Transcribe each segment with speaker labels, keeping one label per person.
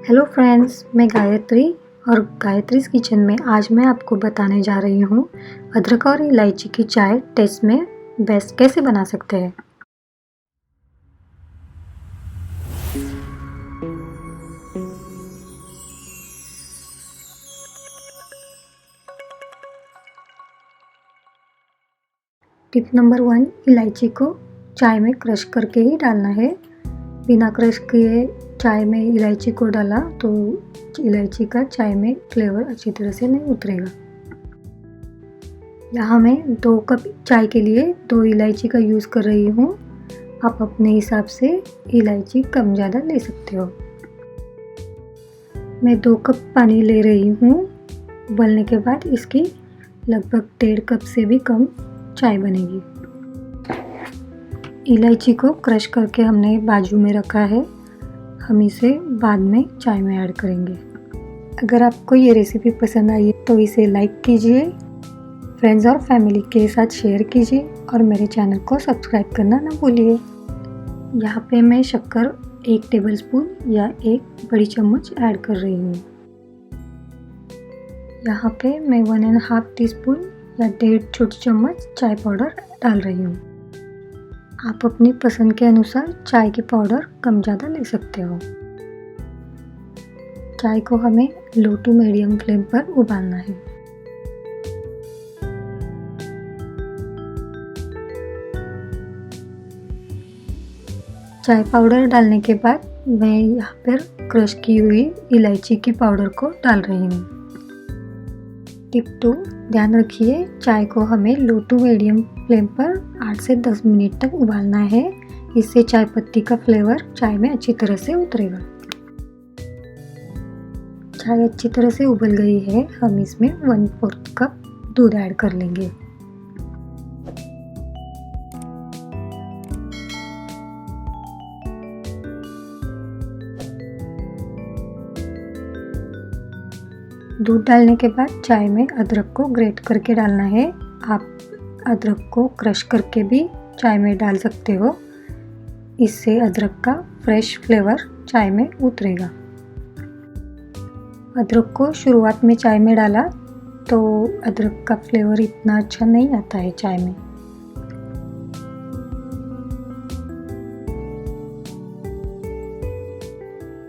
Speaker 1: Hello friends, मैं गायत्री और गायत्रीज़ kitchen में आज मैं आपको बताने जा रही हूँ अदरक और इलायची की चाय टेस्ट में बेस्ट कैसे बना सकते हैं। टिप नंबर 1, इलायची को चाय में क्रश करके ही डालना है। बिना क्रश किए चाय में इलायची को डाला तो इलायची का चाय में फ्लेवर अच्छी तरह से नहीं उतरेगा। यहाँ मैं 2 कप चाय के लिए 2 इलायची का यूज़ कर रही हूँ। आप अपने हिसाब से इलायची कम ज़्यादा ले सकते हो। मैं 2 कप पानी ले रही हूँ। उबलने के बाद इसकी लगभग 1.5 कप से भी कम चाय बनेगी। इलायची को क्रश करके हमने बाजू में रखा है। हम इसे बाद में चाय में ऐड करेंगे। अगर आपको ये रेसिपी पसंद आई तो इसे लाइक कीजिए, फ्रेंड्स और फैमिली के साथ शेयर कीजिए और मेरे चैनल को सब्सक्राइब करना ना भूलिए। यहाँ पे मैं शक्कर 1 टेबलस्पून या 1 बड़ी चम्मच ऐड कर रही हूँ। यहाँ पे मैं 1.5 टीस्पून या 1.5 छोटी चम्मच चाय पाउडर डाल रही हूँ। आप अपनी पसंद के अनुसार चाय के पाउडर कम ज़्यादा ले सकते हो। चाय को हमें लो टू मीडियम फ्लेम पर उबालना है। चाय पाउडर डालने के बाद मैं यहाँ पर क्रश की हुई इलायची की पाउडर को डाल रही हूँ। टिप 2, ध्यान रखिए चाय को हमें लो टू मीडियम फ्लेम पर 8 से 10 मिनट तक उबालना है। इससे चाय पत्ती का फ्लेवर चाय में अच्छी तरह से उतरेगा। चाय अच्छी तरह से उबल गई है। हम इसमें 1/4 कप दूध ऐड कर लेंगे। दूध डालने के बाद चाय में अदरक को ग्रेट करके डालना है। आप अदरक को क्रश करके भी चाय में डाल सकते हो। इससे अदरक का फ्रेश फ्लेवर चाय में उतरेगा। अदरक को शुरुआत में चाय में डाला तो अदरक का फ्लेवर इतना अच्छा नहीं आता है चाय में।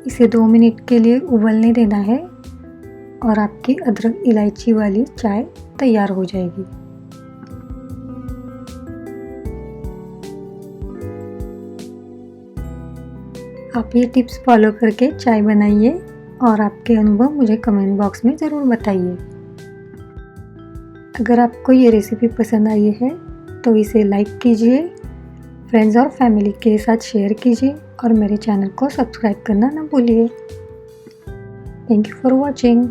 Speaker 1: इसे 2 मिनट के लिए उबलने देना है और आपकी अदरक इलायची वाली चाय तैयार हो जाएगी। आप ये टिप्स फॉलो करके चाय बनाइए और आपके अनुभव मुझे कमेंट बॉक्स में ज़रूर बताइए। अगर आपको ये रेसिपी पसंद आई है तो इसे लाइक कीजिए, फ्रेंड्स और फैमिली के साथ शेयर कीजिए और मेरे चैनल को सब्सक्राइब करना ना भूलिए। Thank you for watching.